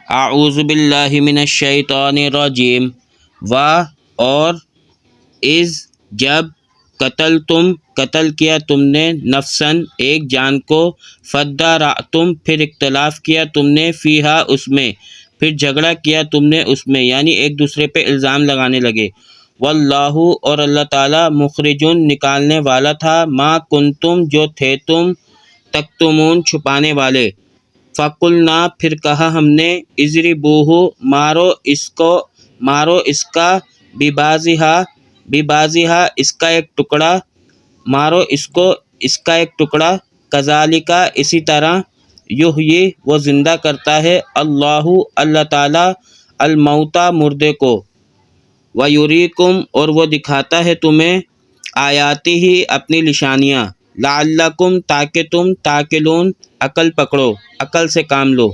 اعوذ باللہ من الشیطان الرجیم و اور از جب قتل کیا تم نے نفسن ایک جان کو فادارأتم پھر اختلاف کیا تم نے فیہا اس میں پھر جھگڑا کیا تم نے اس میں یعنی ایک دوسرے پہ الزام لگانے لگے واللہ اور اللہ تعالیٰ مخرجن نکالنے والا تھا ما کنتم جو تھے تم تکتمون چھپانے والے فقلنا پھر کہا ہم نے اضربوہ مارو اس کا ببازہا اس کا ایک ٹکڑا مارو اس کا ایک ٹکڑا کذالک اسی طرح یحیی وہ زندہ کرتا ہے اللہ تعالیٰ الموتیٰ مردے کو ویریکم اور وہ دکھاتا ہے تمہیں آیاتی ہی اپنی نشانیاں لعلکم تاکہ تم تاکلون عقل پکڑو عقل سے کام لو